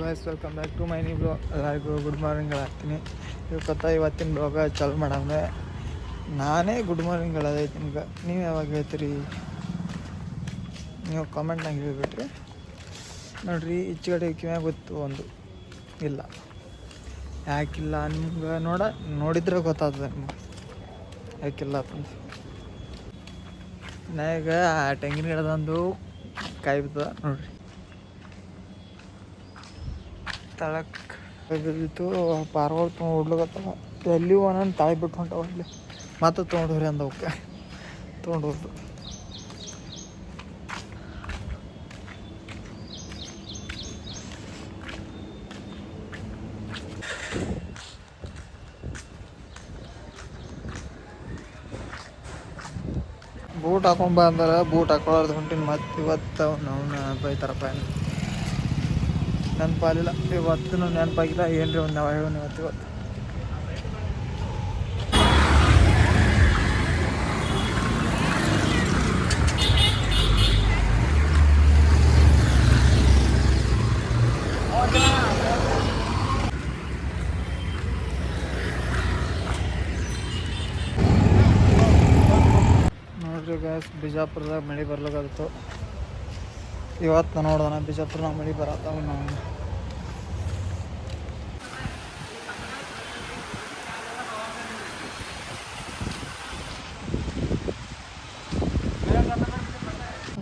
Guys welcome back to my new blog. ಎಲ್ಲರಿಗೂ good morning ಹೇಳ್ತೀನಿ. ಇವತ್ತಿನ ಬ್ಲಾಗ ಚಾಲು ಮಾಡಂದ್ರೆ ನಾನೇ ಗುಡ್ ಮಾರ್ನಿಂಗ್ ಹೇಳೋದೈತಿ ನಿಮ್ಗೆ. ನೀವು ಯಾವಾಗ ಹೇಳ್ತೀರಿ? ನೀವು ಕಾಮೆಂಟ್ನಾಗ ಹೇಳ್ಬಿಟ್ರಿ. ನೋಡಿರಿ, ಈಚೆಗಡೆ ಕಿವ್ಯಾಗ ಗೊತ್ತು ಒಂದು ಇಲ್ಲ, ಯಾಕಿಲ್ಲ ನಿಮ್ಗೆ ನೋಡಿದ್ರೆ ಗೊತ್ತಾಗ್ತದೆ ನಿಮ್ಗೆ ಯಾಕಿಲ್ಲ ಅಂತಂದು. ನಾಗ ಆ ತೆಂಗಿನ ಗಿಡದೊಂದು ಕಾಯಿ ಬಿತ್ತದ ನೋಡ್ರಿ, ತಳಕ್ಕೆ ಬಿದ್ದಿತ್ತು. ಪಾರ್ಗಳು ತೊಗೊಂಡ್ಲಗತ್ತವ, ಎಲ್ಲಿ ಒಂದೊಂದು ತಾಯಿ ಬಿಟ್ಟು ಹೊಂಟವ. ಅಲ್ಲಿ ಮತ್ತೆ ತೊಗೊಂಡ್ರಿ ಅಂದವಕ್ಕೆ ತೊಗೊಂಡೋದು. ಬೂಟ್ ಹಾಕೊಂಬ ಅಂದ್ರೆ ಬೂಟ್ ಹಾಕೊಳ್ಳೋದು ಹೊಂಟಿನ. ಮತ್ತೆ ಇವತ್ತು ನಾವು ಬೈತಾರಪ್ಪ, ನೆನಪಾಲಿಲ್ಲ ಇವತ್ತು. ನೆನಪಾಗಿಲ್ಲ ಏನ್ರಿ ಒಂದು ನಾವು ಹೇಳೋಣ ಇವತ್ತು. ನೋಡ್ರಿ ಗ್ಯಾಸ್, ಬಿಜಾಪುರದಾಗ ಮಳೆ ಬರ್ಲಾಗತ್ತು ಇವತ್ತು. ನೋಡೋಣ ಬಿಜಾಪುರದಾಗ ಮಳೆ ಬರತ್ತಾವ. ನಾವು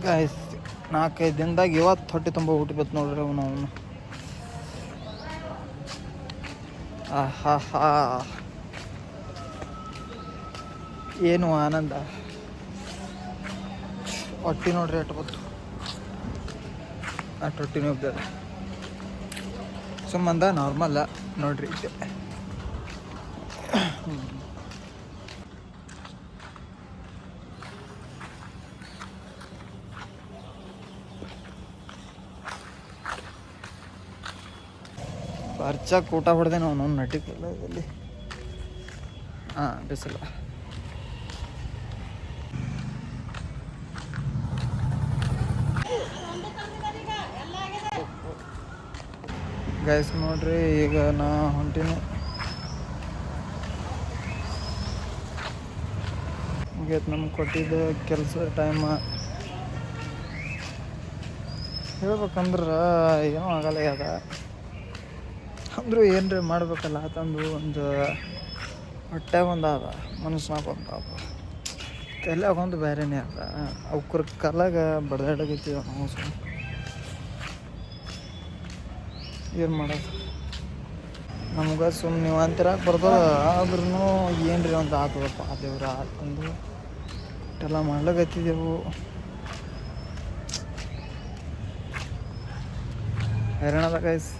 ಗಾಯ್ಸ್ 4-5 ದಿನದಾಗ ಇವತ್ತು ಹೊಟ್ಟೆ ತುಂಬ ಊಟ ಬತ್ತು ನೋಡ್ರಿ. ಅವನು ಆಹಾ ಏನು ಆನಂದ. ಹೊಟ್ಟಿ ನೋಡ್ರಿ ಅಟ್ಟು ಬತ್ತು, ಅಷ್ಟು ಹೊಟ್ಟಿನೂ ಹೋಗ್ತದೆ. ಸುಮ್ಮಂದ ನಾರ್ಮಲ್ಲ ನೋಡ್ರಿ. ಖರ್ಚಾಗಿ ಊಟ ಹೊಡೆದೆ ನಾವು ನಟಿಕಲ್ಲ ಇಲ್ಲಿ. ಬಿಸಿಲ ಗೈಸ್ ನೋಡ್ರಿ, ಈಗ ನಾ ಹೊಂಟೀನಿ. ಮುಗಿಯತ್ ನಮ್ಗೆ ಕೊಟ್ಟಿದ್ದ ಕೆಲಸ ಟೈಮ್. ಹೇಳ್ಬೇಕಂದ್ರೆ ಏನೂ ಆಗಲ್ಲ ಅದ, ಅಂದರೂ ಏನ್ರಿ ಮಾಡ್ಬೇಕಲ್ಲ ತಂದು. ಒಂದು ಹೊಟ್ಟೆಗೆ ಒಂದು ಅದ, ಮನುಷ್ಯನಾಗ ಒಂದು ಅದ, ತಲೆಯಾಗ ಒಂದು ಬೇರೆನೇ ಅದ. ಅವ್ರ ಕಲಾಗ ಬಡ್ದಾಡಕೈತೀವಿ ನಾವು. ಏನು ಮಾಡೋದು, ನಮ್ಗೆ ಸುಮ್ಮನೆ ನೀವು ಅಂತಿರಾಕ ಬರ್ತದ. ಆದ್ರೂ ಏನ್ರಿ ಒಂದು ಆಗ್ತದಪ್ಪ, ದೇವ್ರ ಅಂತಂದು ಎಲ್ಲ ಮಾಡ್ಲಾಕತ್ತಿದ್ದೆವು. ಹೈರಾಣದ ಗೈಸ್.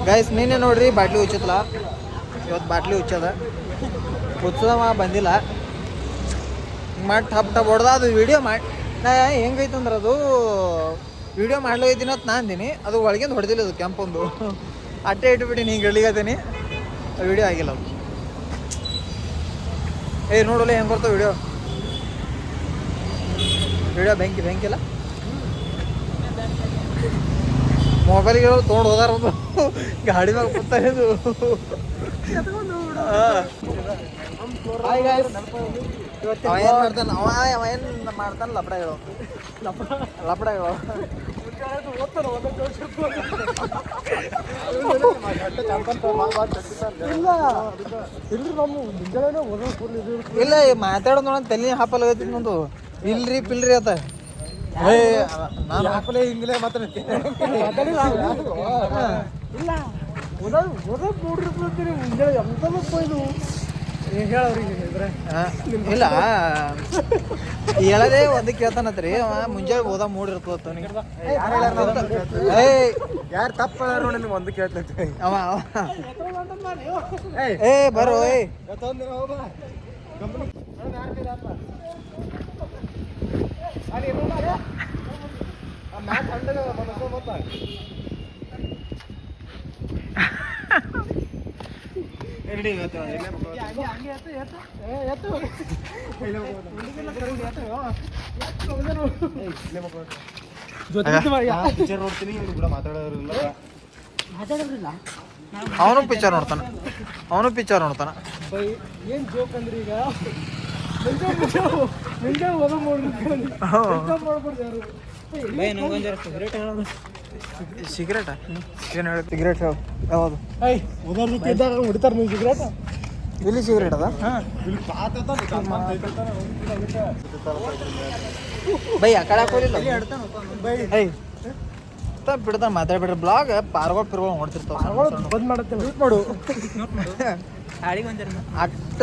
ಗೈಸ್ ನೀನೇ ನೋಡ್ರಿ, ಬಾಟ್ಲಿ ಉಚ್ಚತ್ಲ. ಇವತ್ತು ಬಾಟ್ಲಿ ಉಚ್ಚದ, ಉಚ್ಚದವ ಬಂದಿಲ್ಲ. ಮಾಡಿ ಟಪ್ ಟಪ್ ಹೊಡೆದ. ಅದು ವೀಡಿಯೋ ಮಾಡಿ ನಾ ಹೆಂಗೈತಂದ್ರೆ, ಅದು ವೀಡಿಯೋ ಮಾಡ್ಲಿದ್ದೀನಿ ಅಂತ ನಾನು ಅಂದೀನಿ. ಅದು ಒಳಗಿಂದ ಹೊಡೆದಿಲ್ಲ, ಅದು ಕೆಂಪೊಂದು ಅಟ್ಟೆ ಇಟ್ಬಿಟ್ಟು ಹಿಂಗೆ ಇಳಿಗತ್ತೀನಿ. ವೀಡಿಯೋ ಆಗಿಲ್ಲ ಅದು. ನೋಡಲ್ಲ ಹೆಂಗೆ ಬರ್ತಾವೆ ವೀಡಿಯೋ ಬೆಂಕಿಲ್ಲ. ಮೊಬೈಲ್ಗೆ ತೊಗೊಂಡು ಹೋದಾರ ಗಾಡಿ ಮ್ಯಾಗ ಕೂತಾರೆ. ಇದು ಅವ ಏನು ಮಾಡ್ತಾನೆ ಲಪಡಗಳು. ಇಲ್ಲ ಮಾತಾಡೋದು ನೋಡ, ತಲೆ ಹಾಪಲ್ಗೈತಿ ನಂದು. ಇಲ್ರಿ ಪಿಲ್ರಿ ಆತ ನಾನು ಹಾಕಲೇ ಹಿಂಗಲೇ ಮಾತಾಡ್ತೀನಿ. ಇಲ್ಲ ನೋಡ್ರಿ ಮುಂಜಾನೆ ಎಂಥದಪ್ಪ ಇದು. ಇಲ್ಲ ಹೇಳದೇ ಒಂದಕ್ಕೆ ಕೇಳ್ತಾನತ್ರಿ ಅವ ಮುಂಜಾನೆ ಹೋದ ಮೂಡಿರ್ತದ ಯಾರು ತಪ್ಪ ನೋಡಿ ನಿಮ್ಗೆ ಒಂದು ಕೇಳ್ತೈತಿ ಅವ ಏ ಬರೋ ಏ ಅವನು ಪಿಕ್ಚರ್ ನೋಡ್ತಾನ ಏನ್ ಜೋಕ್ ಅಂದ್ರೆ ಈಗ ಸಿಗರೇಟ ಏನು ಹೇಳಿ ಸಿಗರೇಟ್ ಹೇಳು ಯಾವುದು ಹೊಡಿತಾರ ನೀವು ಸಿಗರೇಟ್ ಇಲ್ಲಿ ಸಿಗರೇಟ್ ಅದ ಬೈ ಆ ಕಡೆ ಹಾಕೋಲಿಲ್ಲ ಬಿಡ್ತಾನೆ ಮಾತಾಡ್ಬಿಡ್ರಿ ಬ್ಲಾಗ್ ಪಾರ್ಗೋಳ್ ಪಿರ್ಗೋಳ್ ನೋಡ್ತಿರ್ತಾವ ಬಂದ್ ಮಾಡತ್ತೆ ಮಾಡು ಅಟ್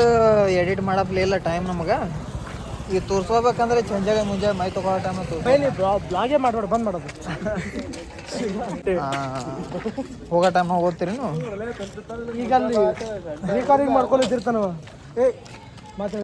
ಎಡಿಟ್ ಮಾಡಪ್ಲೆ ಇಲ್ಲ ಟೈಮ್ ನಮಗೆ ಈಗ ತೋರ್ಸ್ಕೋಬೇಕಂದ್ರೆ ಚಂಜಾಗ ಮುಂಜಾನೆ ಮೈ ತಗೋ ಟೈಮ್ ಬ್ಲಾಗೇ ಮಾಡ್ಬೇಡ ಬಂದ್ ಮಾಡೋದು ಹೋಗೋ ಟೈಮ್ ಓದ್ತೀರಿ ನೀವು ಈಗ ಅಲ್ಲಿ ರೆಕಾರ್ಡಿಂಗ್ ಮಾಡ್ಕೊಂಡಿರ್ತಾನವ ಏ ಮಾತಾಡ